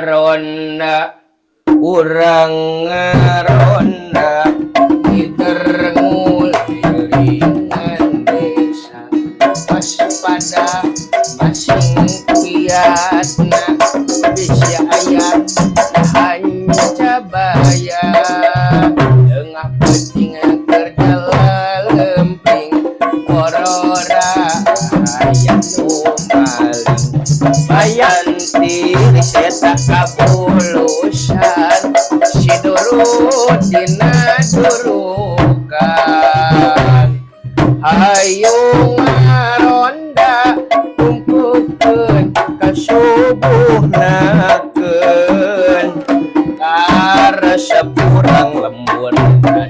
ngaronda urang ngaronda diternguliringan desa waspada masing kiatna bisa ayat hanya baya tengah penting kerja lemping korora ayat maling bayanti seta kabulusan sidurut dina durukan hayu ngaronda kumpulkeun kasubuhnakeun karesepurang lembur dan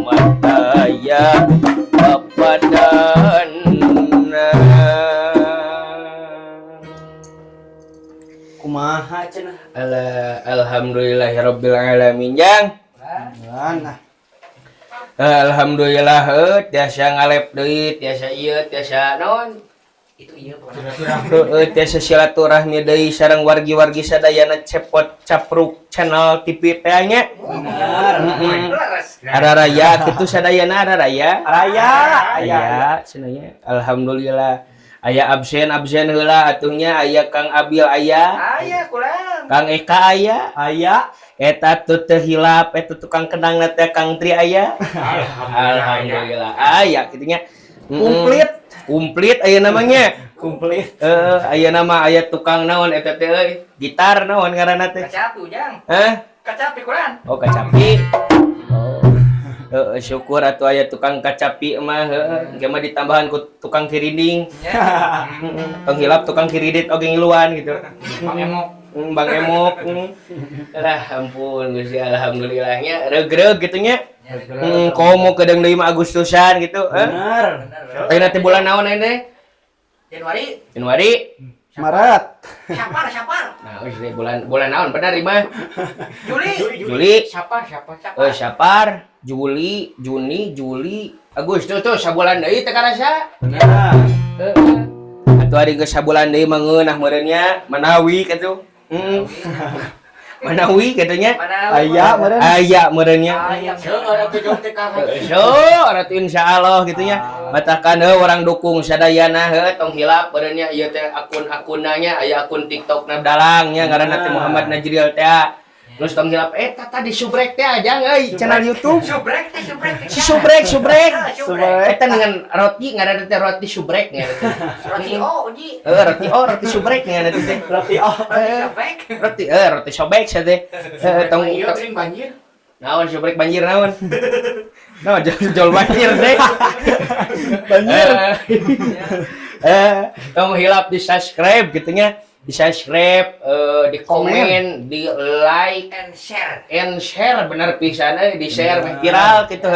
mataya papadana kumaha cenah alhamdulillahirabbil alamin jang alhamdulillah tiasa ngalep deui tiasa ieu tiasa naon itu ieu tiasa silaturahmi deui sareng wargi-wargi sadayana cepot capruk channel TV teh nya ada raya kitu sadayana ada raya aya cenah alhamdulillah aya absen heula atuhnya aya Kang Abil aya kurang Kang Eka aya eta teu teu hilap eta tukang kedangna teh Kang Tri aya alhamdulillah aya kitu nya komplit aya namanya komplit aya nama aya tukang naon eta teh euy gitar naon ngaranna teh kacapi ujang kacapi kurang kacapi syukur atuh aya tukang kacapi mah ge mah ditambahan ku tukang kiriding tong hilap tukang kiridit oge ngiluan gitu Bang Emok lah ampun Gusti alhamdulillahnya regreg gitu nya komo kedeng deui mah Agustusan gitu bener ayeuna teh bulan naon ene Januari Maret Syapar nah wis bulan naon bener mah Juli Syapar Juli Juni Juli Agustus tuh sabulan deui teh karasa bener atuh ari geus sabulan deui mah ngeunah meureun nya Manawi kitu Manawi katanya aya meureun nya so atuh insyaallah gitu nya matakan orang dukung sadayana tong hilap meureun nya ieu teh akun-akunna nya aya akun TikTokna dalang nya ngaranna teh Muhammad Najril teh terus tong hilap tata di subrek teh aja euy channel YouTube subrek eta dengan roti ngaranna teh roti subrek nya roti subrek nya teh roti sobek sa teh tong banjir naon subrek banjir naon jol banjir teh banjir tong hilap di subscribe gitu nya di subscribe, di komen, di like and share bener pisan di share viral gitu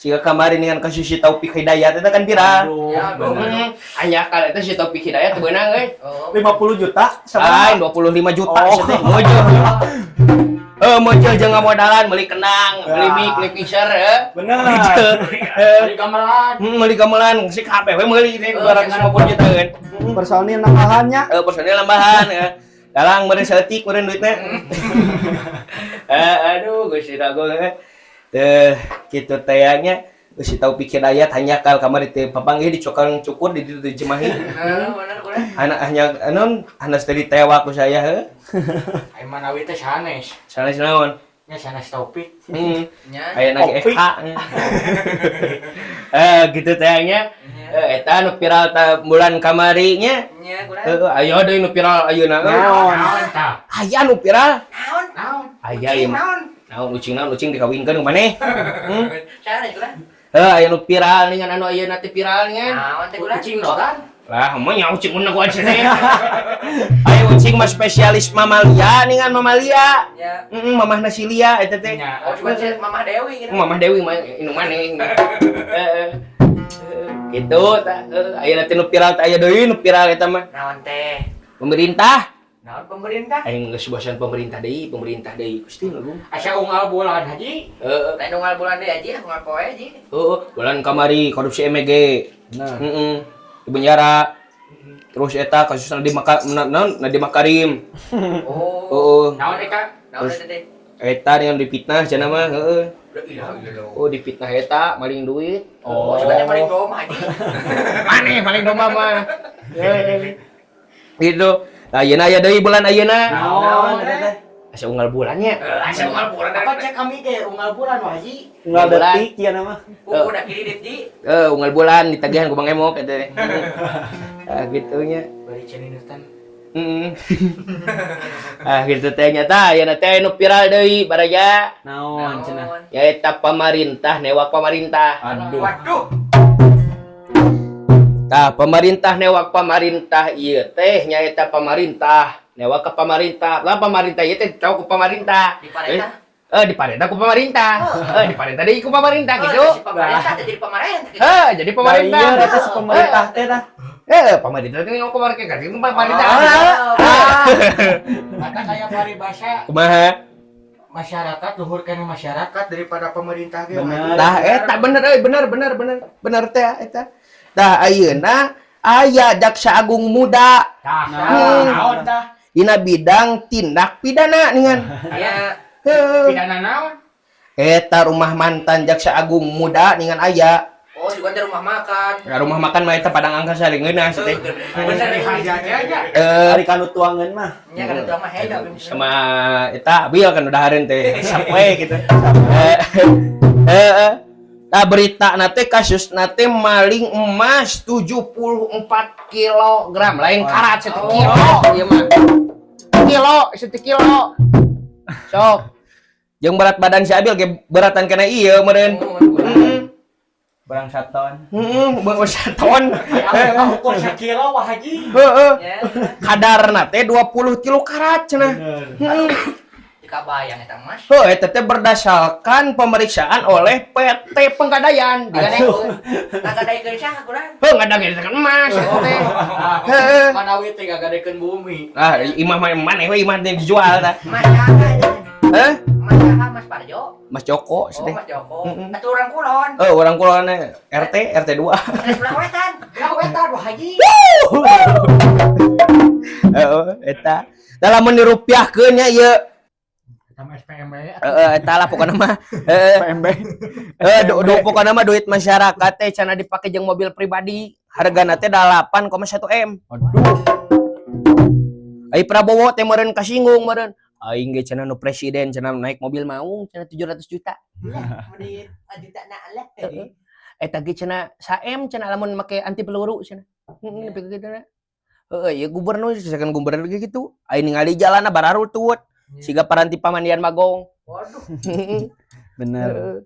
Jika kemarin dengan kasus si Taufik Hidayat itu kan viral. Hanya kali itu si Taufik Hidayat beunang euy. 50 juta sama 25 juta sih. Mojo jeung ngamodalan meuli kenang, meuli mic, meuli picture bener. Meuli gamelan. Meuli gamelan si HP we meuli 250 juta kan. Personil nambahannya. Personil nambahan dalang meureun seutik meureun duitna. Aduh Gusti Rago gitu tayangnya si Taufik Hidayat hanya kal kamari teh papanggih di cokang cukur di ditu Cimahi. Anak hanya anon hanas tadi tewa ku saya heuh. Ai manawi teh sanes. Sanes naon? Nya sanes Taufik. Aya nage Eka. Gitu tayangnya. Eta nu viral ta bulan kamari nya. Nya kurang. Ayo deui nu viral ayeuna. Naon tah? Aya nu viral. Naon? Aya ieu. Naon ucing dikawinkeun ku maneh. Sanes kurang. Aya nu viral ningan anu ayeuna teh viral ningan. Naon teh kurang? Ucing dogan. Lah mah nya ucing mun ku cenah. Aya ucing mah spesialis mamalia ningan mamalia. Ya. Mamahna si Lia eta teh. Oh cuma Mamah Dewi gitu. Mamah Dewi mah inu maneh. Gitu tah. Ayeuna teh nu viral teh aya deui nu viral eta mah. Naon teh? Pemerintah. Naon pemerintah? Aing geus bosan pemerintah deui Gusti Agung. Asa unggal bulan haji? Lain unggal bulan deui haji, unggal poe haji. Bulan kamari korupsi MEG. Nah. Di penjara. Terus eta kasus Nadiem Makarim. Oh. Naon Eka? Naon Terus- teh? Eta yang dipitnah cenah mah, heeh. Ilah. Oh, dipitnah eta maling duit. Oh, sebenarnya paling doma Haji. Maneh maling domba mah. Gitu. Ayeuna aya deui bulan ayeuna. Naon eta teh? Asa unggal bulannya. Asal unggal bulan Apa cek kami ke unggal bulan Wah Haji? Unggal Bulan. detik ya nama. Udah kredit di. Unggal bulan ditagihan ku Bang Emok eta. Gitunya. Bari cenineutan. Gitu teh nyata ayeuna teh nu viral deui baraja. Naon cenah? Nyaeta pemerintah newak pemerintah. Waduh. Tah pemerintah newak pemerintah ieu teh nyaeta pemerintah newak ke pemerintah. Lah pemerintah ieu teh tahu ku pemerintah. Di Parenta. Diparentah ku pemerintah. Diparentah deui ku pemerintah gitu. Si pemerintah jadi pemerintah. Jadi pemerintah. Iya, eta si pemerintah teh tah. Pemerintah teh ngomong pemerintah kan itu pemerintah. Mata kayak paribasa Kumaha? masyarakat luhur kana masyarakat daripada pemerintah ge. Bener. Tah eta bener euy bener teh eta. Tah ayeuna aya jaksa agung muda Naon tah? dina bidang tindak pidana ningan. Aya Pidana naon? Eta rumah mantan jaksa agung muda ningan aya. oh juga ada rumah makan. Rumah makan mah eta Padang Angkasa leungeunna teh. Bener nih Harganya aja. Ari kanu tuangan mah. nya kan itu mah heda. Sama eta Abil kan udah hareun teh sampai gitu. Nah berita nate kasus nate maling emas 74 kilogram lain karat 1 kilo ieu mah. Kilo 1 kilo. Sok. Jeung berat badan si Abil ge beratan kana ieu meureun. Barang 1 ton. Bawa 1 ton. Apa ukur 1 kilo Wah Haji? Heeh. Kadarna teh 20 kilo karat cenah. Dikabayang eta Mas. Eta teh berdasarkan pemeriksaan oleh PT Penggadaian. Asuh. Ngadaikeun saha kurang? Ngadageun emas teh. Heeh. Manawi teh gagadekeun bumi. Imah mah maneh we imah teh dijual tah. Mas Jaga itu. Heh? Mas Jaga Mas Parjo. Mas Joko Oh teh. Mas Joko. Atuh urang kulon. Urang kulonnya RT 2. Sebelah wetan. Ya wetan Wah Haji. Eta. Da lamun dirupiahkeun nya ieu. Sama SPMB. Eta lah pokona mah. PMB. Pokona mah duit masyarakat teh cenah dipake jeung mobil pribadi. Hargana teh 8,1 M. Aduh. Ai Prabowo teh meureun kasinggung meureun. Aing ge cenah nu presiden cenah naik mobil mau cenah 700 juta. Menit ajuta na Allah. Eta ge cenah saem cenah lamun make anti peluru cenah. Nepi ka kitu na. Ieu gubernur sakan gubernur ge kitu. Ai ningali jalanna bararutut. Siga paranti pamandian Magong. Waduh. Bener.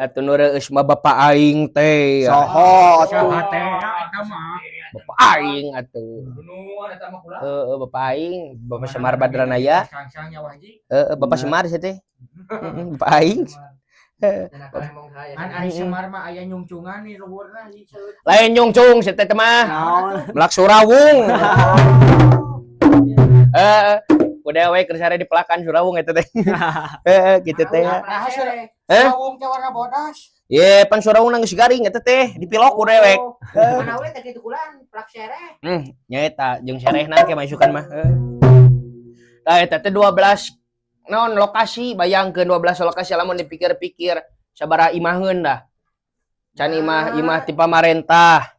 Atuh nu reueus mah bapak aing teh. Soho atuh. Siapa teh eta mah? Bapak aing atuh. Bunuhan eta mah kula. Bapak aing, Bapak Semar Badranaya. Sangsangnya Wah Haji. Bapak Semar sih teh. Bapak aing. An Ari Semar mah aya nyungcungan nih luhurna Haji. Lain nyungcung sih teh mah. Naon? Melak Surawung. Udah we keur sare di pelakan Surawung eta teh. Gitu teh. Nah, Surawung teh warna bodas. Ye, pan Surawung nang geus garing eta teh, dipilok ku dewek. Mana we teh kitu kulan plak sereh. Nya eta jeung serehna ke masukan mah. Tah eta teh 12 naon lokasi, bayangkeun 12 lokasi lamun dipikir-pikir sabaraha imaheun dah. Can imah ti pamarentah.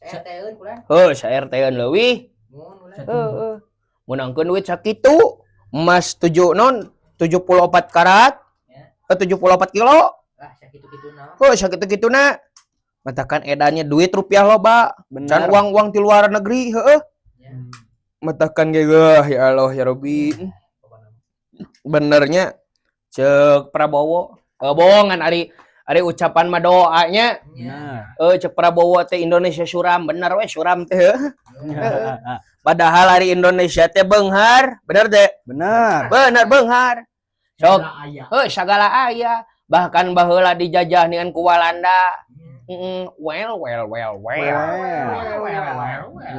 Saya teun kulan. Sa RT-eun leuwih. Mun ulah. Heeh. Menangkeun duit sakitu, emas 74 karat, 74 kilo. Ah sakitu-kituna. Sakitu-kituna. Matakan edannya duit rupiah loba. Can Bener. uang ti luar negeri, heeh. Matakan ge ya Allah ya Rabbi. Benernya cek Prabowo. Bohongan ari ucapan mah doanya. Bener. Cek Prabowo teh Indonesia suram, bener we suram teh. Padahal hari Indonesia teh beunghar, bener teh? Bener. Bener beunghar. Sok, Aya. sagala aya. Bahkan baheula dijajah dengan ku Walanda. Well.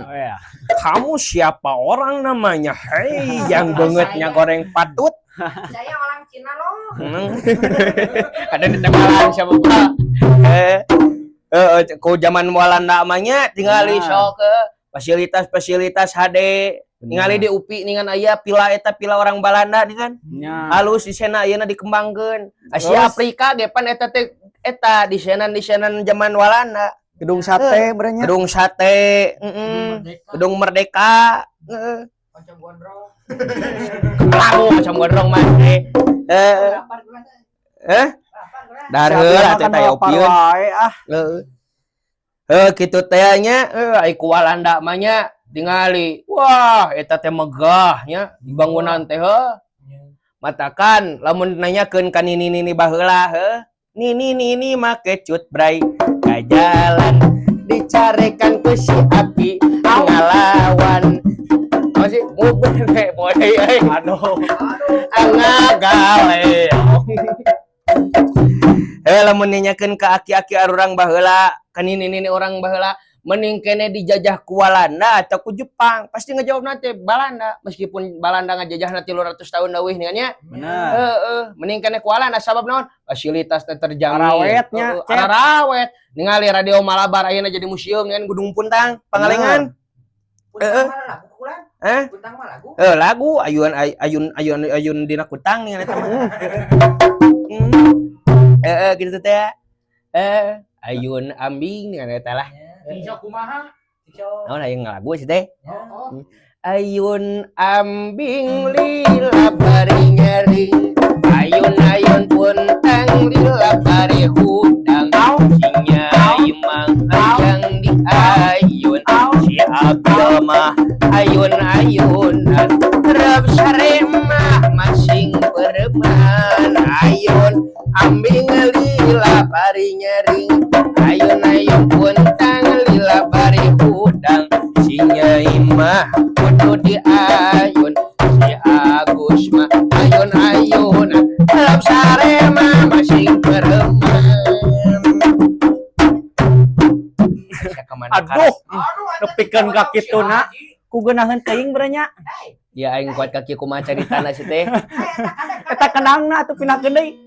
Ya. Kamu siapa orang namanya? Hei, yang bengetnya goreng patut. Saya orang Cina loh. Ada di tembalan siapa Pak? Ku zaman Walanda amanya tinggal sok fasilitas HD ningali di UPI ningan aya pila orang Balanda ningan halus di sana ayeuna dikembangkeun Asia Afrika ge pan eta teh eta di sana zaman Walanda Gedung sate berenya. gedung sate gedung Merdeka Macam gondrong. lagu macam gondrong mah darheul atuh teh opieun kitu teh nya ai ku Walanda mah nya tingali wah eta teh megah nya bangunan teh matakan lamun nanyakeun ka nini baheula nini make cut bray ka jalan dicarekan ku si api ngalawan masih mobil boleh aduh angagale lamun nanyakeun ka aki-aki arurang baheula ka nini orang baheula mending kene dijajah ku Walanda atau ku Jepang pasti ngejawab nanti Balanda meskipun Balanda ngajajah nanti 200 tahun dawih nih kan ya bener mending kene ku Walanda sabab naon fasilitas terjamin Rawetnya rawet ningali radio Malabar ayeuna jadi museum kan Gunung Puntang Pangalengan Puntang mah lagu. lagu ayun dina kutang nih eta mah gitu teh ayun ambing nih eta lah Bisa kumaha? naon aya ngalagu sih teh ayun ambing lila bari nyering ayun puntang lila bari hudang sinya imang hayang di ayun si abdul mah ayun-ayunan rab saremah masing bereman ayun ambing lila bari nyering ayun puntang lila bari hudang sinya imah kudu di ayun si Agus mah ayun-ayunan rab saremah masing bereman aduh nepikeun ka kituna ku geunaheun teuing berenya ya aing kuat kaki kumaha caritana sih teh eta kenangna atuh pinakeun deui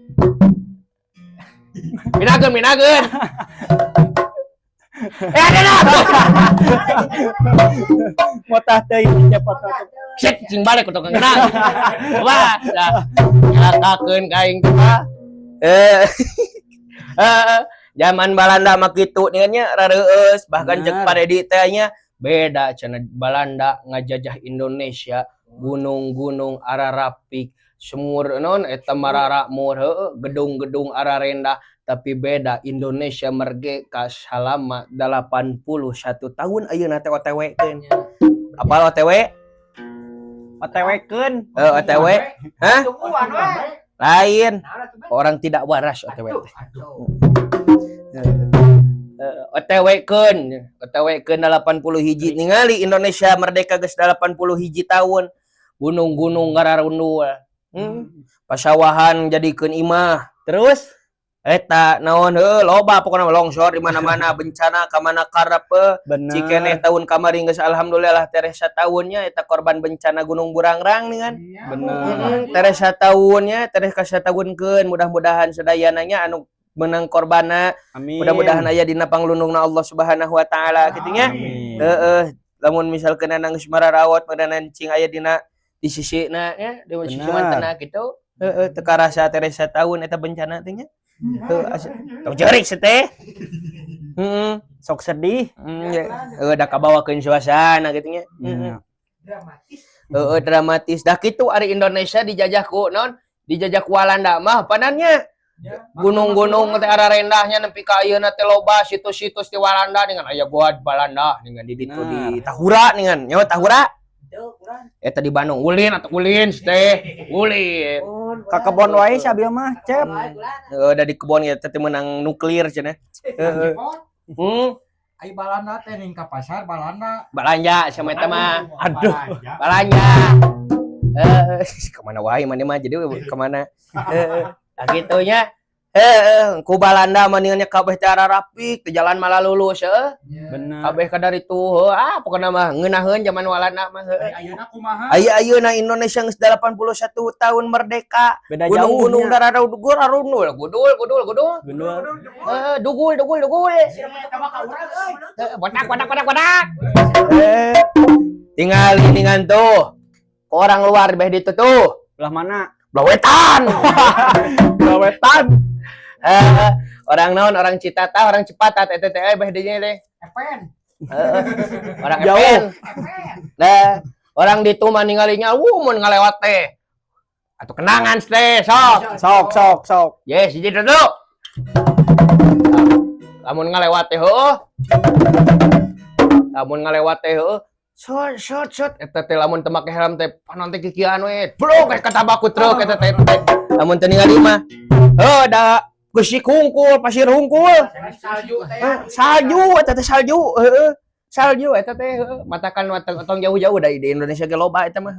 minageun ada motah teuing cepot shit cing balik ku tukang kenang wah nyakakeun ka aing teh zaman Balanda mah kitu nya rareueus bahkan cek Padedi teh nya beda cenah Balanda ngajajah Indonesia gunung-gunung Ararapik sumur non eta mararakmur gedung-gedung Ararendah tapi beda Indonesia merdeka selama 81 tahun ayeuna teh OTW-keun apal OTW OTW-keun OTW hah lain orang tidak waras OTW OTW-keun 80 hiji ningali Indonesia merdeka geus 80 hiji tahun gunung-gunung ngararundul pasawahan jadikeun imah terus eta naon loba pokona longsor di mana-mana bencana ka mana karep cikeneh tahun kamari geus alhamdulillah teresa tahunnya eta korban bencana Gunung Burangrang nih kan bener teresa tahunnya teresa satahunkeun mudah-mudahan sadayana nya anu menang korbana mudah-mudahan aya dina panglundungna Allah Subhanahu wa taala kitu nya lamun misalkeun nang geus mararawat meureun cing aya dina di sisina nya di sisi mantena kitu teu karasa teresa tahun eta bencana teh nya tong jerik teh sok sedih da kabawakeun suasana kitu nya dramatis dah kitu ari Indonesia dijajah ku naon dijajah ku Walanda mah panannya gunung-gunung teh Ararendahnya nepi ka ayeuna teh loba situs-situs di Walanda dengan aya gua Balanda dengan di ditu di Tahura dengan nyawa Tahura eta di Bandung ulin teh ulin ka kebon wae sabieu mah cep da di kebon ya teh menang nuklir cenah Ai Balanda teh ning ka pasar Balanda balanja sama eta mah aduh balanja kemana wae mana mah jadi kemana gitunya ku Balanda mendingannya kabeh teh rapik teh jalan malah lulus Bener. kabeh kadar itu pokona mah ngeunaheun zaman walanda mah Ayeuna kumaha? ayeuna Indonesia geus 81 tahun merdeka Beda gunung-gunung jauhnya. darah gugur arundul gudul dugul botak tinggal ini tuh orang luar beh ditu tuh Belah mana? Blawetan orang naon orang Citata orang Cipatat eta teh beh dinya teh Epen. orang Jauh. Epen nah orang ditu mah ningalinya mun ngalewat teh atuh kenangan teh Sok. yes hiji dulu lamun ngalewat teh lamun ngalewat teh shot eta teh lamun teu make helm teh panon teh kikian we blok kata baku truk eta teh lamun teu ningali mah da geusik hungkul pasir hungkul Salju teh. salju eta teh salju eta teh matakan tong jauh-jauh dari di Indonesia ge loba eta mah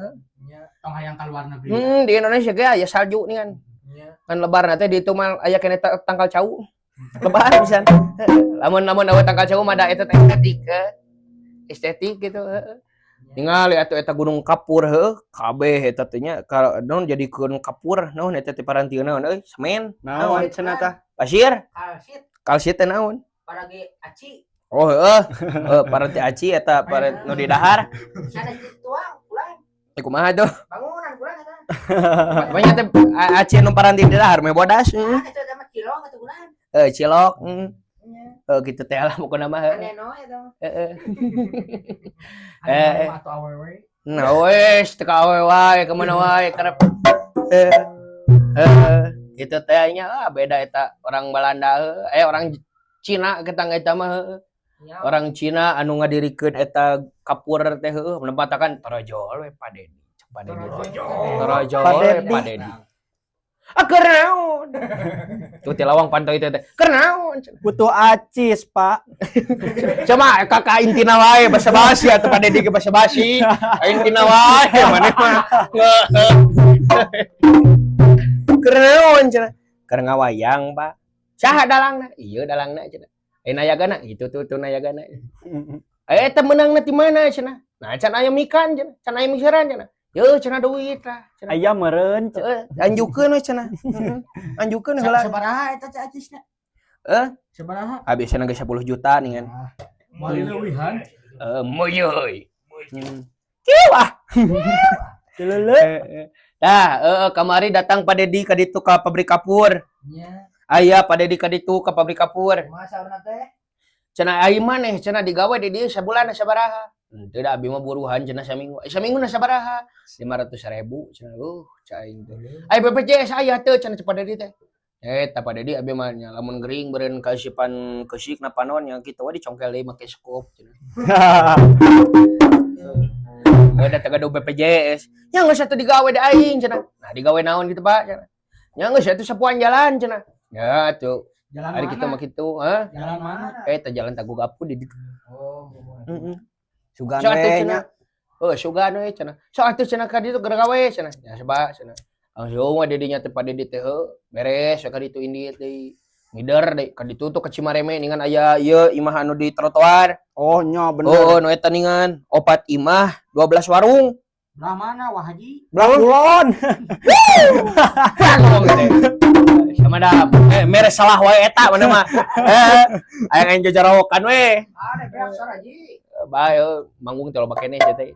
Tong hayang ka luar negeri. di Indonesia ge aya salju nih kan lebaran teh di itu mah aya kene tangkal cau lebaran pisan lamun awe tangkal cau mah da eta teh estetik gitu tinggal atuh eta gunung kapur kabeh eta teh nya naon jadikeun kapur naon eta teh parantieu naon semen Naon cenah tah? pasir Kalsit kalsit teh naon paragi aci. oh paranti aci eta paranti nu di dahar Sana tuang pulang. kumaha tuh Bangunan pulang eta. banyak teh aci nu paranti di dahar meh bodas Itu ada mah kilo atuh bulan. cilok gitu teh lah pokona mah Aneno eta. Atau awewe. nah wes teu ka awe wae ka mana wae karep gitu teh nya beda eta orang Belanda orang Cina kita eta mah orang Cina anu ngadirikeun eta kapur teh menempatkan torojol we padedi torojol we padedi keur naon tuh ti lawang pantau itu teh keur naon Butuh acis, Pak. cuma kakak intina wae basa-basi atuh padedi ge basa-basi intina wae maneh mah keur naon cenah keur ngawayang Pak saha dalangna ieu dalangna cenah nayagana itu tuh nayagana eta menangna ti mana cenah nah can aya mikan cenah can aya miseran cenah Yo cenah duit lah. Aya meureun. Anjukeun we cenah. Anjukeun heula. Sabaraha eta teh acisna? Sabaraha? Habis cenah ge 10 juta nih kan. Mali leuwihan. Moyoy. Kiwah. Lele. Dah, kamari datang Pak Dedi ka ditu ka pabrik kapur. Nya. Aya Pak Dedi ka ditu ka pabrik kapur. Masa urang teh? Cenah ai maneh cenah digawe di dieu sabulan sabaraha? Teu da abi mah buruhan cenah saminggu. Saminggu na sabaraha? 500.000 cenah. Caing teh. Ai BPJS aya teu cenah Pak Dedi teh. Eta Pak Dedi abi mah nya lamun gering beureun kaisipan keusik na panon nya kitu we dicongkel deui make skop cenah. Ada tagadu BPJS. Nya geus atuh digawe da aing cenah. Nah digawe naon gitu Pak cenah. Nya geus atuh sapuan jalan cenah. Ya atuh. Jalan Ari mana? kitu mah kitu, ha? Jalan mana? Eta jalan Tagug Apu di ditu. Oh, Heeh. Sugan So atuh we cenah. nya. Sugan we cenah. So atuh cenah ka ditu gara gawe cenah. Ya sebab cenah. Langsung we dedinya teh Pak Dedi teh beres ka ditu indit deui. Ngider deui ka ditu tuh ke Cimareme ningan aya ieu imah anu di trotoar. Oh nya bener. Oh, nu eta ningan opat imah 12 warung. Belah mana Wah Haji? Belah kulon. Ngomong teh. Sama dah mere salah wae eta mana mah. Aya yang jajarawokan we. ada beak sor Haji. Bae manggung teh loba keneh teh.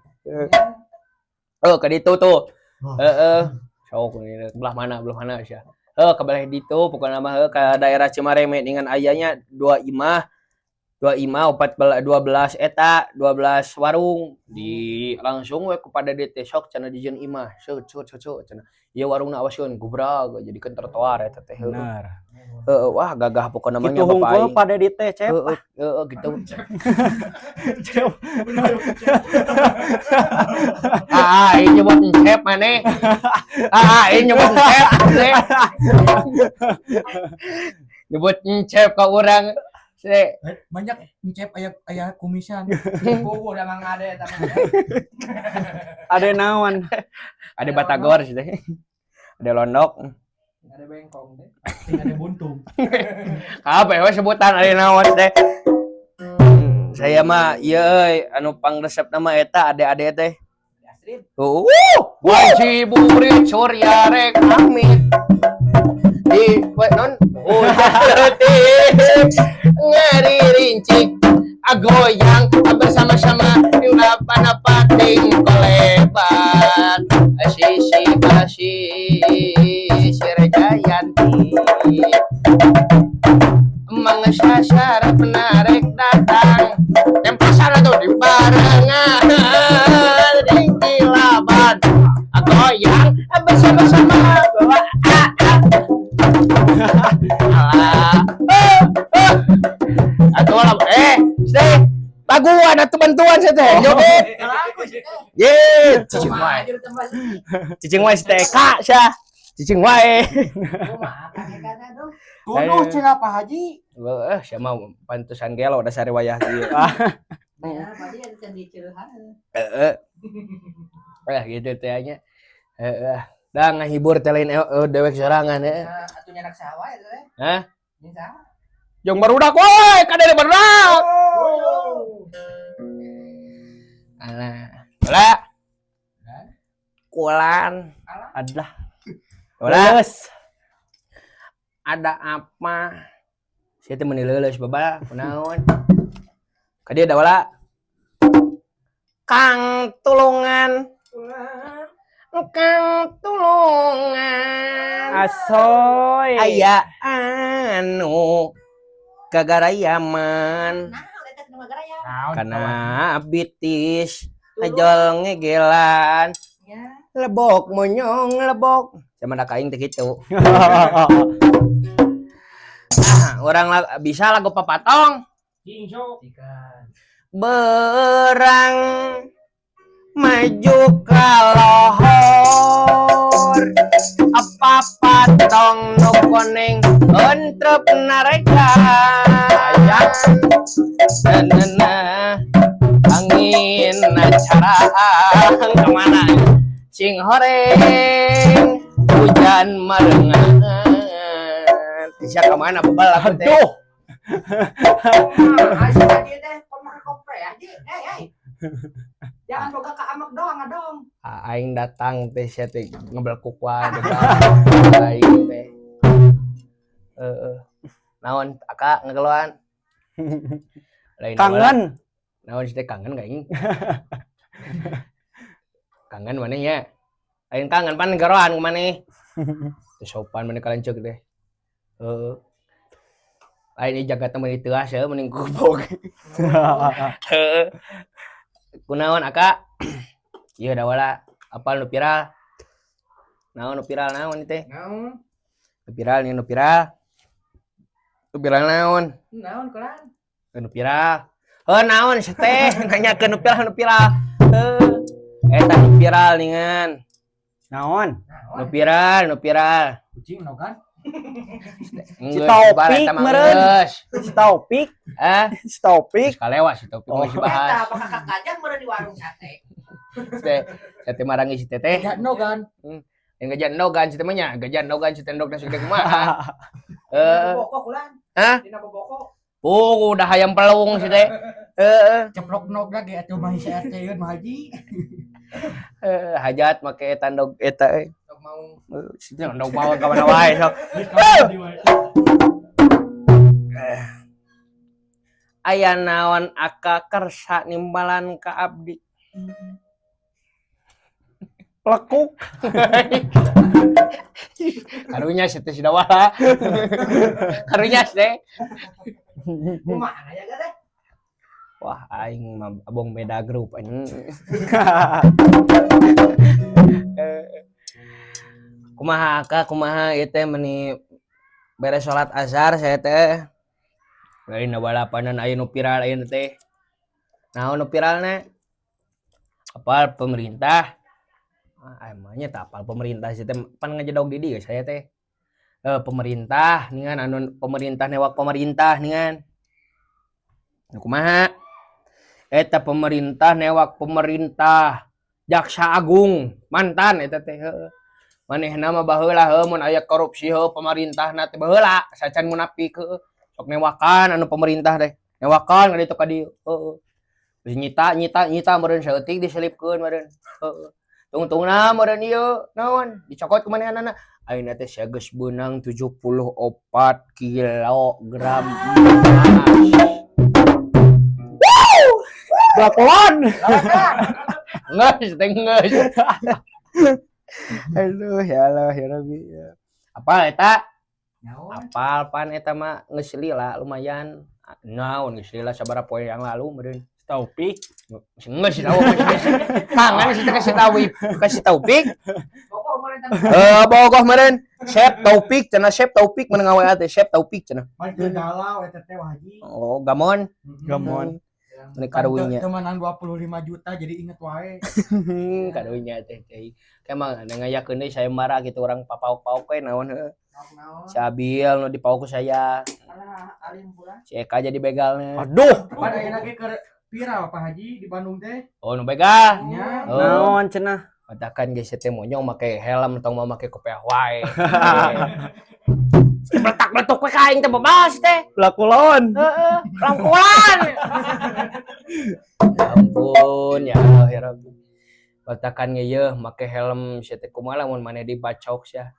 Ka ditu tuh. Heeh. Sok belah mana sia. Ka belah ditu pokona mah ka daerah Cimareme dengan ayanya 2 imah 12 eta 12 warung di langsung we kepada DT sok cenah dijieun imah seut cenah ieu warungna awaskeun gubrag jadikeun trotoar eta teh Bener. wah gagah pokona mah Kitu nya bapak hungkul aing pada di teh cep. gitu Cep. aing nyebut encep maneh aing nyebut encep nyebut encep ka urang Banyak ngecep aya kumisan. Buku udah mang ada eta mah. Ade naon? ada batagor sih teh ada londok Ada bengkong teh. Ada buntung. Apa ya sebutan ari naon teh? Saya mah ieu anu pangresep nama eta ade-ade teh. Astrid. Wajib murid surya rek amit. Di non ngari rincik agoyang bersama-sama napa ting kolebat sisi Jayanti mengesasar penarek datang tempasan atau di barengan di kilaban agoyang bersama-sama atau stay lagu ada bantuan saya teh joget ye cicing wae TK sya cicing wae Kudu cenah Pak Haji. sia mah pantesan gelo da sare wayah ieu gitu teh nya da ngahibur teh lain dewek sorangan Atuh nyanak saha eta teh? hah Nya saha? jeung barudak woy kadere barudak alah kulan Adalah. Leuleus. Ada apa? Saya teh meuni leuleus baba, kunaon? Ka dieu da wala. Kang tulungan. Kang tulungan. Asoy. Aya anu kagarayaman. Nah, eta nu garaya. Kana bitis ajol ngegelan. Ya. Lebok monyong lebok. Sama da kaing teh kitu. Orang bisa lagu papatong. Berang maju ka lohor apa patong nu koneng entrep nareka angin acaraan kemana sing horeng hujan marengan bisa kemana bebal aku teh Asih tadi teh pemah kopre aja. Hei. Jangan boga ka amak doang dong. aing datang teh sia teh ngebelkuk wae aing teh naon aka ngegeloan lain Kangen. naon sih teh kangen ka aing kangen maneh nya lain kangen pan garoan maneh teu sopan maneh kalancuk teh heeh lain jaga temen itu asa mending kubok heeh kunaon aka ieu da wala apal nu viral naon nu viral naon teh Naon? nu viral nih nu viral naon Naon kelan? nu viral naon sih teh nanyakeun nu viral eta nu viral ningan Naon? nu viral Kucing no kan? Si Taufik meureun. Si Taufik. Si Taufik. Kalewa si Taufik masih bahas Eta apakah kakajang meureun di warung sate? teh marangi si teteh Ya no kan? yang gajan nogan si temanya gajan nogan si tendok nasi gede kumaha Boboko kulan. Hah? Dina boboko. Udah hayam pelung si teh Ceplok nog lagi atuh mah si RT yeun Pak Haji. hajat make tandog eta Sok mau si teh ndog bawa ka mana wae sok aya naon aka kersa nimbalan ka abdi Lekuk. karunya si teh sidawala karunya teh kumaha ya teh? wah aing mah abong beda grup anjing kumaha ieu teh meuni beres salat azhar saya teh lain balapanan aya nu viral aya teh naon nu viralna apal pemerintah emangnya tak apal pemerintah sih teh pan ngajedog di dieu saya teh pemerintah ningan anu pemerintah newak pemerintah ningan kumaha eta pemerintah newak pemerintah jaksa agung mantan eta teh manehna mah baheula heuh mun aya korupsi heuh pemerintahna teh baheula sacan munafik heuh sok newakan anu pemerintah teh newakan ka ditu ka dieu heuh geus nyita meureun saeutik diselipkeun meureun heuh tungtungna meureun ieu naon dicokot ku manehanana ayeuna teh sia geus beunang 74 kilogram Belakuan. Ngeus. Aduh ya Allah ya Rabbi. Apa eta? Apal pan eta mah geus lila lumayan. Naon geus lila sabaraha poe yang lalu meureun. Taufik. Geus tahu tangan kasih Taufik. Pokok mulai Bogoh meureun. Chef Taufik cenah Chef Taufik meunang WA teh Chef Taufik cenah. Main ke galau eta teh Haji. Oh, gamon. Gamon. Ini karunya. Temenan 25 juta jadi inget wae. Karunya teh teh. Emang ngayakeun deui sayembara gitu orang papauk-pauk we naon heuh. naon Si Abil nu dipauk ku saya. alim pula. Si Eka jadi begalna. Aduh. Pada ayeuna ge keur viral Pak Haji di Bandung teh. Oh, nu begal. Nya. Oh, Naon cenah? katakan geus teh monyong make helm tong mau make kopiah wae. Letak-letuk we ka aing teh bebas teh. Belakuan. Heeh, langkulan. Ya ampun, ya Allah ya Rabbi. Batakan ge yeuh make helm sia teh kumaha lamun maneh dibacok sia.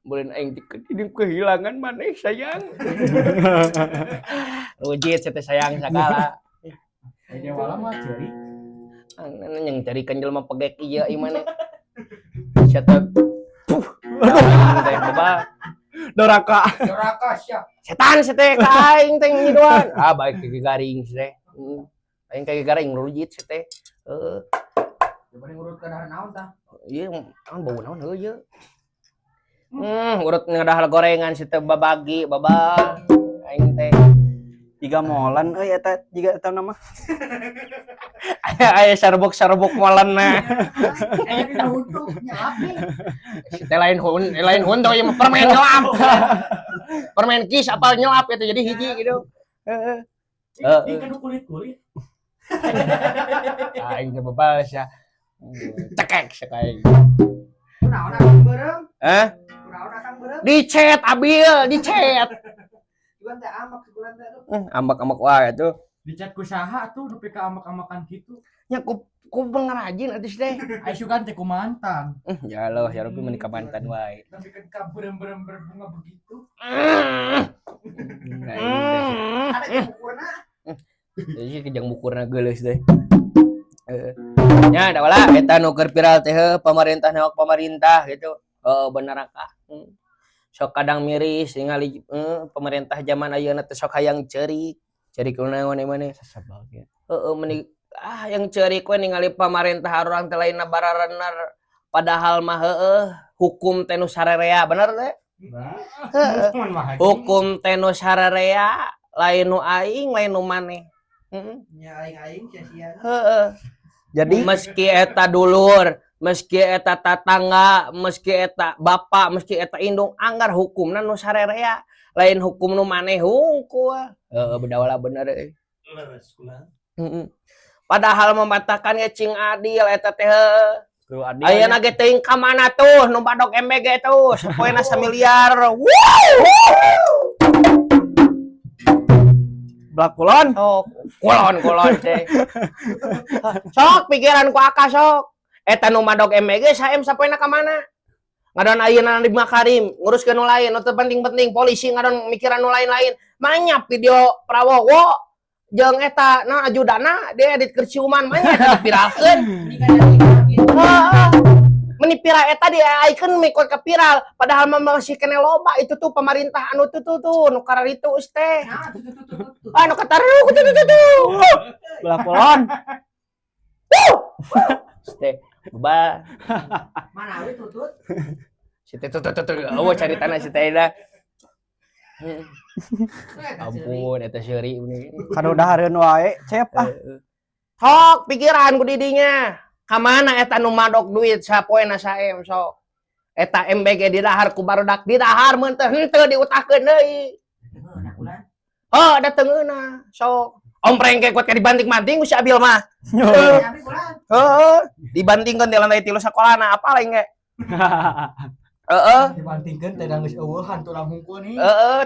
Bulan aing kehilangan maneh sayang. Rujit sia teh sayang sagala. Aya wala mah ceuri. Yang carikan jelema pegek ieu ieu maneh. Sia teh teh bebas. Doraka. Doraka sia. Setan sia teh ka aing teh ngiduan. Ah baik ke garing sia teh. Aing ka garing rujit sia teh. Heeh. Coba ngurut ke dahan naon tah? Ieu naon bau naon heuh ieu. Urut ngadahal gorengan sia teh babagi babah. Aing teh Tiga molan eta jiga eta nama. aya sarbuk molenna. Aya dina huntu nyelap nih. Si teh lain hun ieu mah permen nyelap. Permen kis apal nyelap eta jadi hiji gitu. Heeh. Di kan kulit-kulit. Aing teh bebas ya. Cekek sakaing. Kunaon akang beureum? Kunaon akang beureum? Dicet Abil, dicet. Juan teh amak kulan teh tuh. Ambak-ambak wae tuh. Dicat ku saha tuh nepi ka amak-amakan kitu. Nya ku pengrajin atuh teh. Ai sugan teh ku mantan. Ya Allah, ya Rabbi menikah mantan wae. Tapi kan ka berem-berem berbunga begitu. Ada yang ukurna. Jadi kejang bukurna geuleus teh. Nya da wala eta nu keur viral teh pemerintah neok pemerintah gitu. Oh bener ka. Sok kadang miris ningali pemerintah zaman ayeuna teh sok hayang ceurik kunaon maneh sasabal ge. Heeh yang ceurik we ningali pemerintah urang teh lainna bararenar padahal mah hukum teh nu sararea bener teh. Hukum teh nu sararea lain nu aing lain nu maneh. Nya aing-aing sia-sia. Jadi meski eta dulur, meski eta tatangga, meski eta bapak, meski eta indung anggar hukumna nu sararea, lain hukum nu maneh hungkul. Bedawala bener euy. Leres kula. Padahal mematakan ge cing adil eta teh. Tuh adil. Ayeuna ge teuing ka mana tuh nu badog MBG tuh, sapoena 1 miliar. Belakuan. Oh, kulon teh. Sok pikiran ku Aka sok. Eta nu madog MBG saem sapoena ka mana? Ngadon ayeuna di Makarim, nguruskeun nu lain, nu teu penting-penting, polisi ngadon mikiran nu lain-lain. Manyap video Prabowo jeung eta naon ajudanna dia edit keur ciuman mah eta dipiralkeun. Meni pira eta diaikeun mikot ka viral, padahal mah masih kene loba itu tuh pemerintah anu tuh nu kararitu teh. Anu kataru tuh. Belakuan. Teh beba. Mana we tutut? Si teh tuh. Eueuh cari tanah si teh dah. Ampun eta seuri ini. Kadodahareun wae, cep ah. Sok pikiran ku didinya. Ka mana eta nu madog duit sapoena saem sok. Eta MBG di dahar ku barudak di dahar mun teh henteu diutakeun deui. Oh, da teungeuna sok. Ompreng ke kuat ka dibanting-banting ku si Abil mah. Heeh. Dibantingkeun di lantai 3 sakolana apa lain ge. Heeh. Dibandingkan teh geus eueuhan tulang hungkul nih.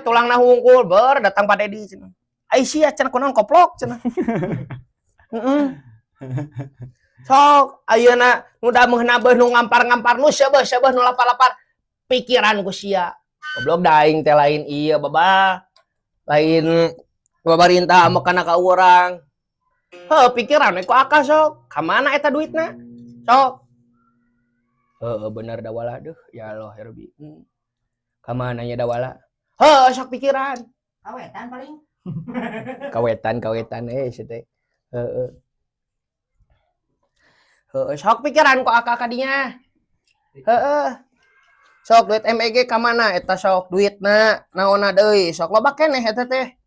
Tulangna hungkul ber datang pada di cenah. Ai sia cenah kunaon koplok cenah. Heeh. Sok ayeuna nu dameuna beuh nu ngampar-ngampar nu seubeuh nu lapar-lapar pikiran ku sia. Goblok da aing teh lain ieu babah. Lain pemerintah amekana ka urang. Heuh pikiran we ku akal sok. Ka mana eta duitna? Sok. Bener dawala deuh ya Allah ya Rabbi. Ka mana nya dawala? Sok pikiran. Kawetan paling. Kawetan sia teh. Heeh. Sok pikiran ku akal kadinya. Sok duit MEG ka mana eta sok duitna naonna deui sok loba keneh eta teh.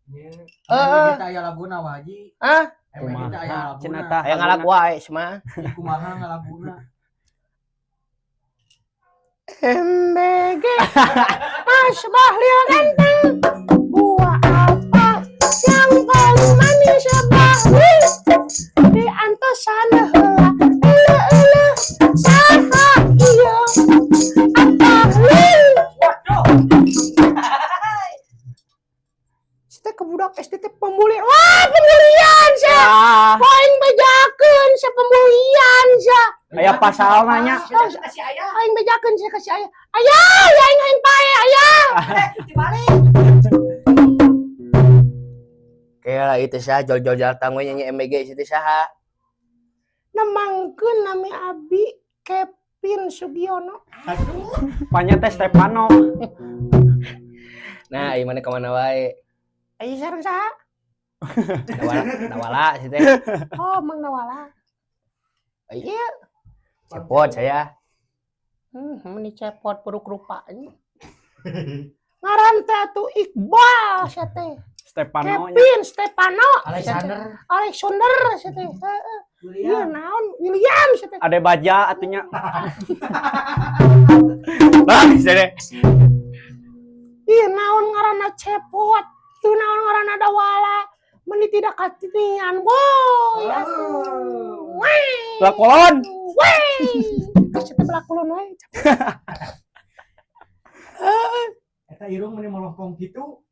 Kita aya laguna waji. Hah? Kita aya laguna. Cenah tah Aya ngalag wae semua. Kumaha ngalaguna. MBG Asbah Lil Ganteng buah apa yang paling manis sebah di antosan heula eule saha ieu apa lil Sita ke budak SDT pembulian. Wah, pembulian sia. Poing bejakeun sa pembulian sia. Aya pasal nanya. Kasih ayah. Aing bejakeun sia kasih aya. Ayah, ya aing pae ayah. Dibalik. Kayak lah itu sah jol-jol datang we nyanyi MBG situ saha. Nemangkeun nami Abi Kevin Sugiono. Panya teh Stefano. Nah, ieu mana ka mana wae. Ayo sareng saha? Nawala situ. Oh, Mang Nawala. Iya. Cepot saya. Meni cepot peruk rupanya. Ngaran teh atuh Iqbal sia teh. Stefano nya. Kevin Stefano. Alexander sia teh. Iya naon William sia teh. Ade baja atunya. Lah sia teh. Iya naon ngaranna cepot. Ieu naon ngaranna dawala. Meni tidak katingan boy. Lakolon. Kasih teh belakulun we. eta irung meni melongkong kitu.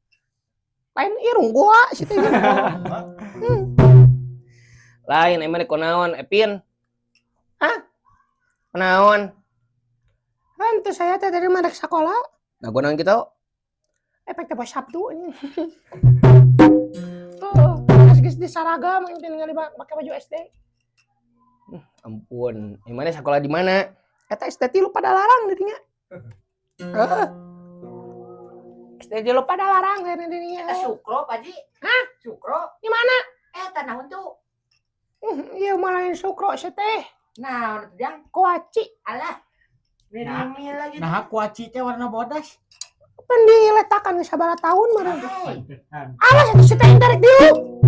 Lain irung gua situ. Lain emang kunaon Epin? Hah? Kunaon? Kan tuh saya teh dari mandek sekolah. Nah kunaon gitu? Efek teh Sabtu ini. Tuh, geus di Saragam yang tinggal pakai baju SD. Ampun, gimana sekolah di mana? Eta SD lu pada larang didinya. SD lu pada larang kan didinya. Sukro, Pak Ji. Hah? Sukro. Di mana? Naon tuh? Iya malain sukro sih teh. Nah, yang Kuaci. alah. Mil lagi. Nah, kuaci teh warna bodas. Kan diletakan sabaraha tahun mah. Awas itu si teh indirek diu.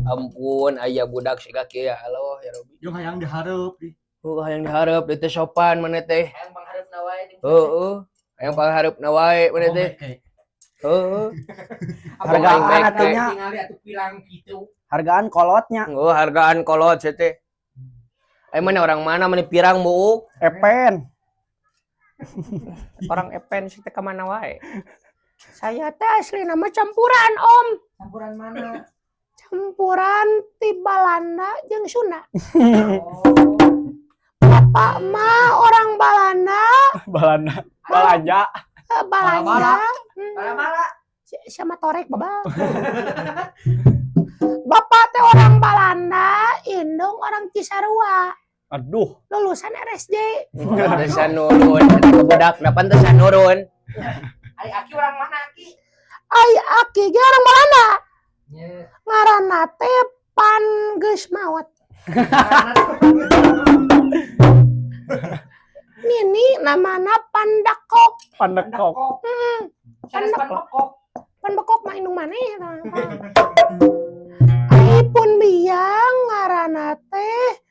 Ampun, aya budak siga kieu ya Allah ya Rabbi. Jeung hayang dihareup di. Hayang dihareup dieu teh sopan maneh teh. Hayang pangharepna wae. Heeh. Hayang pangharepna wae maneh teh. Heeh. Hargaan atunya. Tingali atuh pirang kitu. Hargaan kolotnya. Oh, hargaan kolot sih teh. Mana orang mana meni pirang bu? Epen. Orang Epen sih teh ka mana wae? Saya teh asli nama campuran Om. Campuran mana? Campuran ti Balanda jeung Sunda. Oh. Bapak mah orang Balanda. Balanja. Balanda. Bala-bala. Sama Torek babal. Bapak teh orang Balanda, indung orang Cisarua. Aduh. Lulusan RSJ. Pantesan nurun. Budak na pantesan nurun. Ai Aki orang mana Aki? Ai Aki ge orang Balanda. Nya. Ngaranna teh Pan geus maot. Nini namana Pandakok. Pandekok. Pandakok. Pandakok mah indung maneh. Ai pun biang ngaranna teh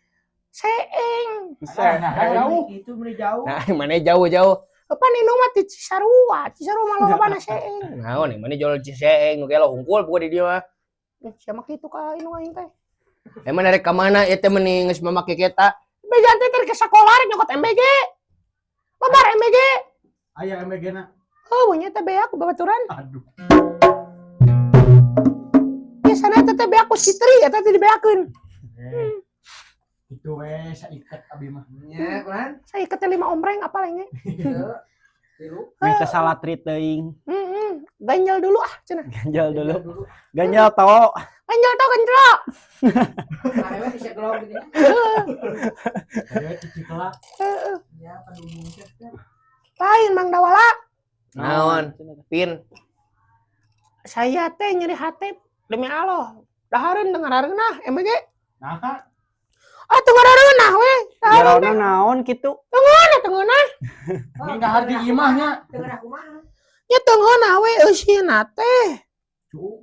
Seeng. Jauh. Itu beli jauh. Nah, mana jauh-jauh. Apa indung mah ti Cisarua. Cisarua mah lobana Seeng. Naon nih mana jual Seeng nu gelo hungkul pokoknya di dia mah. Siapa kitu ka indung aing teh. Emang dari ka mana ieu teh meni geus mamake kita? Bejan teh ke sekolah rek nyokot MBG. Babar MBG. Aya MBG na. Oh, nya teh beak babaturan. Aduh. Biasana teh beak ku Sitri eta teh dibeakeun. Itu we saikat abi mah. Nya, kunaon? Saya iket 5 ombreng apa lainnya. Minta salat teuing. Ganjal dulu ah cenah. Ganjal dulu. Ganjal to. Ganjal to ganjal. Ayo bisa gelong gitu ya. Ayo cicikla. Ya pandung teh. Lain Mang Dawala. Naon? Pin. Saya teh nyeri hati demi Allah. Dahareun dengareun nah MBG. Nah, Ah dengareun nah we. Jarona naon kitu? Tengeuna. ini dahar di imahnya. Tengeuna kumaha? Nya tengeuna we eusina teh. Cu.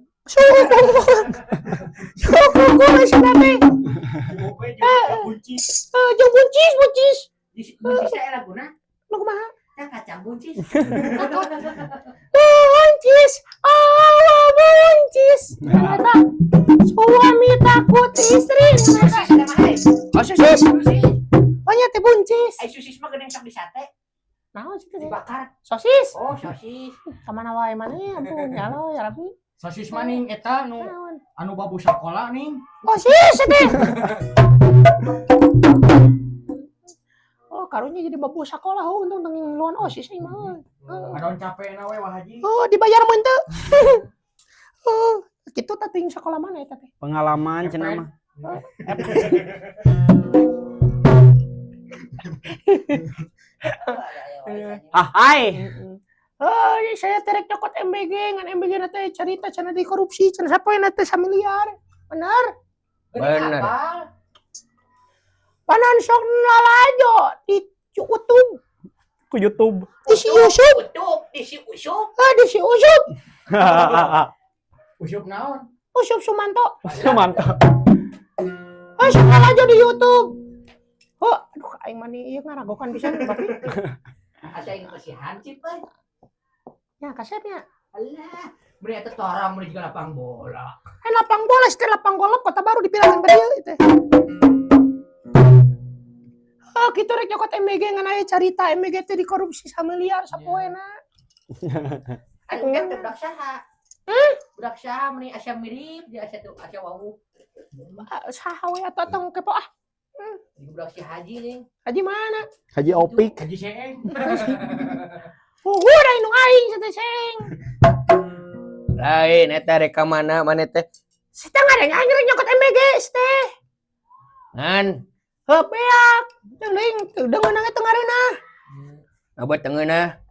Suku eusina teh. Buncis. Jeung buncis. Buncis saya laguna, Lu kumaha? ya kacang buncis. Buncis. Oh, buncis. Ternyata suami takut istri. Sosis ada mah euy. Oh, sosis. Sosis. Banyak teh buncis. Sosis mah geuning sok di sate, Naon sih teh? dibakar. Sosis. Oh, sosis. Kamana wae mana ya ampun ya Allah ya Rabbi. Sosis maning eta Naon? anu babu sakola ning. Sosis teh. Oh, karunya jadi babu sakolah untung tenging luan OSIS nih mah. Adon capek na we Wah Haji. Oh, dibayar mun teu. Oh, kitu teh ting sakolah mana eta teh? Pengalaman cenah mah. Hai. Oh, saya terek nyokot MBG ngan MBG na teh cerita cenah di korupsi cenah sapoe na teh 1 miliar. Bener? Bener. Panan sok nalajo di YouTube. Ku YouTube. Di si Yusuf. Utup, isi usup. Di si Yusuf. Usyuk naon? Yusuf Sumanto. Mantap. Sok nalajo di YouTube. Oh, aduh aing mah ieu ngaragokan pisan tapi. Asa yang masih hancip euy. Ya kasepnya. Alah, beri eta torang beri juga lapang bola. Lapang bola setelah lapang golop kota baru dipilangkan berieu teh. Oh, kitu rek nyokot MBG ngan aya carita MBG teh dikorupsi 1 miliar sapoena. Anu kan budak saha? Budak saha meni asa mirip di asa tuh asa wau. Saha we atuh tong kepo ah. Di budak si Haji nih. Haji mana? Haji Opik. Haji Seeng. Udah indung aing sateh seng. Lain eta reka mana teh? Setengah ada aing rek nyokot MBG teh. Ngan Beak. Teuing dengeunna teu ngareuna. abot tengeuna.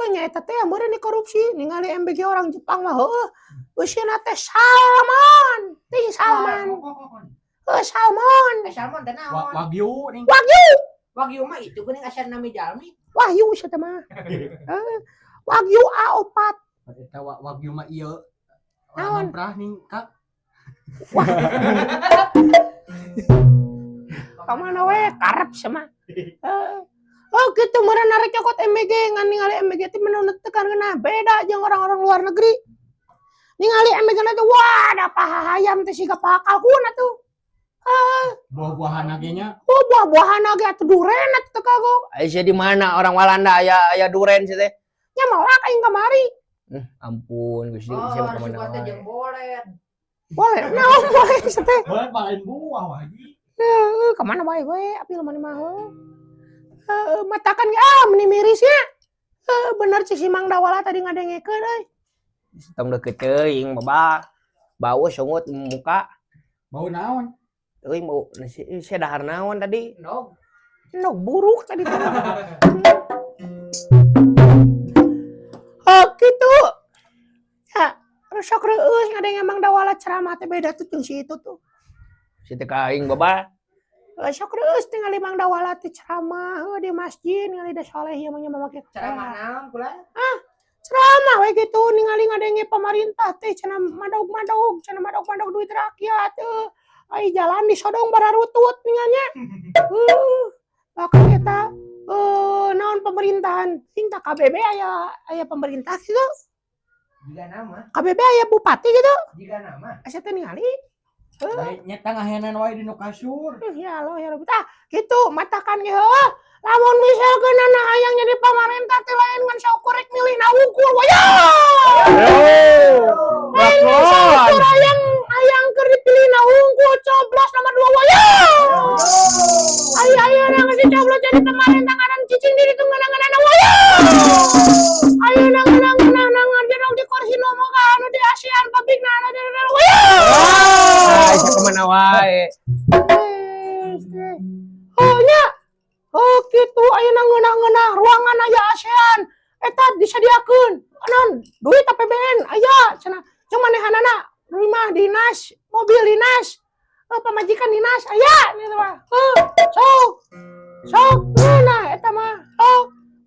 Nya eta teh meureun korupsi ningali MBG orang Jepang mah heueuh. Eusina teh Salmon. Teh Salmon. Salmon. Salmon teh naon? Wagyu ning. Wagyu mah itu geuning asa nami jalmi. Wahyu sia mah. Wagyu A4. Eta wagyu mah ieu. Naon? Prah ning Kak. Kamana we karep sama. Oh gitu meureun narek nyokot MBG ngan ningali MBG teh menurut tekanna beda jeung orang-orang luar negeri. Ningali MBG teh wah da paha hayam teh siga paha kalkun atuh. Buah-buahan ge nya. Oh buah-buahan ge atuh duren atuh teu kagok. Aya di mana orang Walanda aya duren sih teh. Nya malak aing kamari. Ampun Gusti Oh, siapa harus kemana kuatnya wae. jeung bolet. Boleh naon boleh teh. Boleh balain buah Wah Haji. Kemana wae we apil mana mah. Matakan meni mirisnya. Bener si Mang Dawala tadi ngadengekeun euy. Tong deukeut teuing babak. Bau sungut muka. Bau naon? Teuing bau si dahar naon tadi? No. No buruk tadi tuh. Oh gitu. Ya, sok reueus ngadenge Mang Dawala ceramah teh beda tuh jeung si itu tuh. Si teh ka aing babak. Sok reueus ningali Mang Dawala teh ceramah di masjid ningali da saleh ieu mah make Ceramah naon kula? ceramah we gitu ningali ngadenge pemerintah teh cenah madog-madog duit rakyat ai jalan disodong bararutut ningannya. Bahkan eta naon pemerintahan tingkat KBB aya pemerintah gitu. Jika nama, KBB aya bupati gitu. jika nama. Asa teh ningali Nya tangahenan wae di nu kasur. Ya Allah ya Rabbi. Tah, gitu matakan ge heuh. Lamun misalkeun anak hayang jadi pamarentah teh lain ngan saukurek milih na wungkul we ya. Lain saukur hayang keur dipilih na wungkul coblos nomor 2 we ya. Ayo nang si coblos jadi pamarentah ngaran cicing diri teu ngeunang-ngeunang we ya. Ayo nang ngarjadog di kursi nu moga anu di ASEAN pabrik na we ya. Asa kemana wae. Oh nya. Oh gitu ayeuna ngeunah-ngeunah ruangan aya ASEAN eta disadiakeun. Naon duit APBN aya cenah. Jeung manehanana rumah dinas, mobil dinas, pamajikan dinas aya gitu mah. Sok nah eta mah.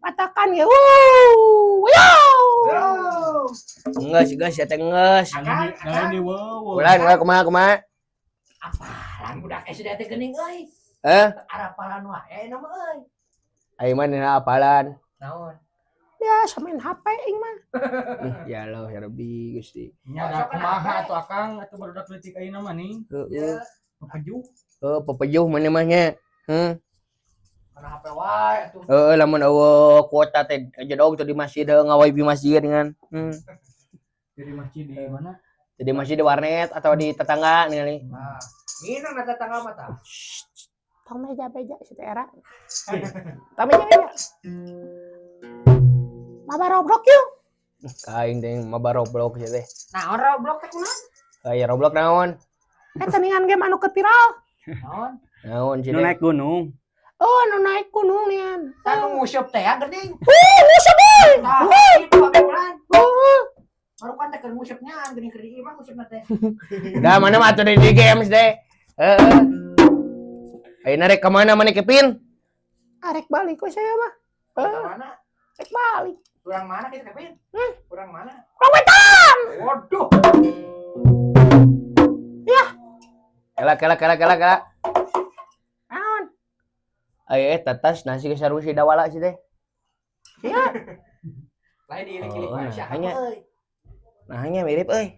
Katakan ya. Geus ya teh geus. Lain di wow. Ulah kumaha. Apalan budak SD teh geuning euy. Arapalan wae nama euy. Ayo mah dina apalan. Naon? Ya samain HP ing mah. Ya Allah ya Rabbi Gusti. Nya da kumaha atuh Akang atuh barudak leutik ayeuna mah nih. Heeh. Pepejuh. Pepejuh mana mah nya. Kana HP wae atuh. Lamun eueuh kuota teh jedog tuh di masjid ngawai di masjid dengan. Jadi masjid di mana? Jadi masjid di warnet atau di tetangga nih. Nah, ini na tetangga mah tah. Tong meja-meja si teh era. Tong meja-meja. Maba Roblox yuk. Kain teh maba Roblox ya teh. Naon Roblox teh kunaon? Kayak Roblox naon? Eta ningan game anu viral. Naon? Naon sih Nu teh? naik gunung. Oh, anu naik gunung nian. Anu ngusup teh ya geuning. Musuh boy. Tah, itu bulan. Oh, Baru kan teh keur ngusupnya geuning keur ieu mah ngusupna teh. Udah mana mah atuh di games deh. Ayeuna rek ka mana maneh Kevin? arek balik we saya mah. Mana? Arek balik. Kurang mana kita Kevin? Kurang mana? Kurang wetan. Waduh. Kela. Naon? Ayo tatas nasi ke sarung si dawala sih teh. Ya, Lain diilik-ilik Oh, manusia nah, hanya. euy. Nah nya mirip euy.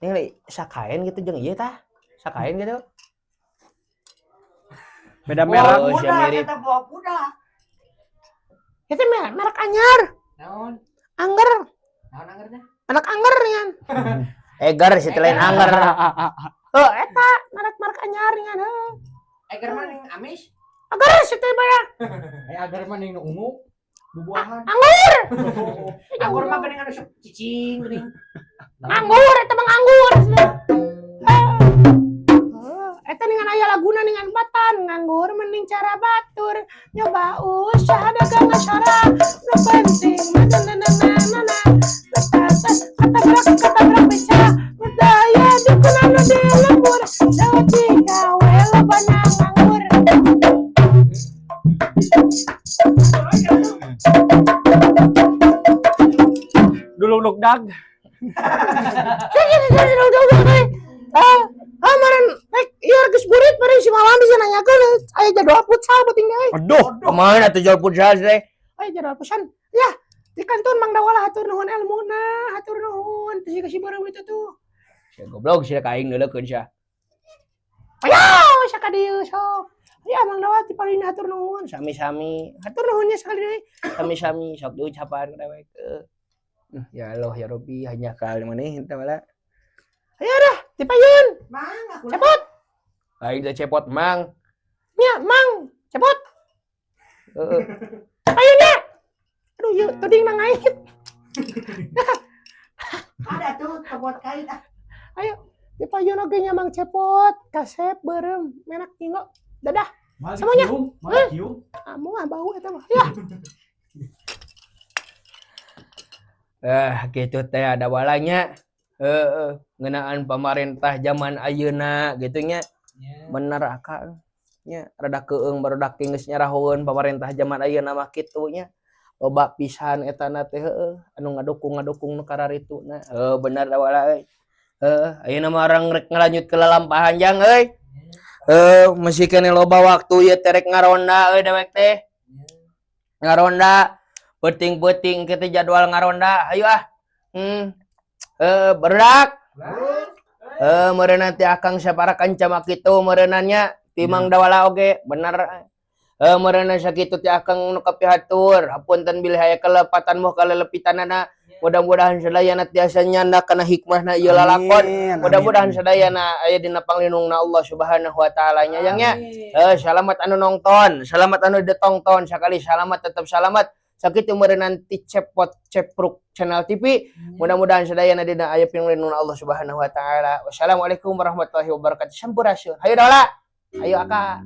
Ini sakaen gitu jeung ieu tah. Sakaen gitu. Beda Buah merek. Oh, budak, sia mirip. kata buah budak. itu merek anyar. Naon? Angger. Naon anggernya? Anak angger nian. Egar si teh lain anger. Oh, eta merek anyar nian. Eger mah ning amis. Angger si teh baya. Agar mah ning ungu bubuahan. Anggur. Anggur mah geuning anu sok cicing geuning. Anggur eta mah anggur. Eta ningan aya laguna ningan batan nganggur mending cara batur nyoba usaha dagang acara nu penting manananana kata berak beca berdaya dukunana di lembur sauti gawe lobana nganggur. Duluk dag. Kemarin iya geus burit bari si Mawan bisa nanyakeun aya jadwal futsal penting deui. Aduh. Kemana tuh jual futsal teh? Aya jadwal futsal. Ya, di kantor Mang Dawala hatur nuhun ilmuna, hatur nuhun. Teu kasih bareng itu tuh. Si goblok si kaing neuleukeun sia. Ayo, saka dieu sok. Ya Mang Dawala ti paling hatur nuhun. Sami-sami. Hatur nuhunnya sekali deui. Sami-sami sok diucapan kada we. Ya Allah ya Rabbi hanya kali maneh teh bala. Ayo dah, dipayun. Mang aku. Cepot. Aing teh cepot mang. Nya, Mang, cepot. Payun ya. Aduh, yuk, tuding nang aing. Ada tuh kebot kain ah. Ayo, dipayun oge nya Mang cepot. Kasep beureum, menak tinggo. Dadah. Semuanya. Kieu. Kamu mah bau eta mah. Ya. Gitu teh ada walanya. Ngeunaan pemerintah zaman ayeuna gitu nya. Bener akal. Nya rada keung barudak geus nyarahoeun pemerintah zaman ayeuna mah kitu nya. Loba pisan etana teh anu ngadukung nu kararituna. Bener da wala euy. Ayeuna mah orang rek ngalanjut ke lalampahan jang euy. Masih kene loba waktu ieu teh rek ngaronda euy dewek teh. Ngaronda penting-penting kita jadwal ngaronda. Ayo ah. Berak. Meureunan teh akang saparakan camak kitu meureunan timang dawala oge bener. Meureunan sakitu teh akang nu kapihatur hapunten bilih aya kelepatan moh kalelepitanana. Mudah-mudahan sadayana tiasa nyanda kana hikmahna ieu lalakon. Mudah-mudahan sadayana aya dina panglindungna Allah Subhanahu wa taala nya yang nya. Selamat anu nongton, selamat anu ditongton, sakali selamat tetap selamat. Sakitu meureunan ti Cepot Cepruk Channel TV. Mudah-mudahan sadayana dina aya pinglindungna Allah Subhanahu wa taala. Wassalamualaikum warahmatullahi wabarakatuh. Sampurasun. Hayu dawala. Ayo akak.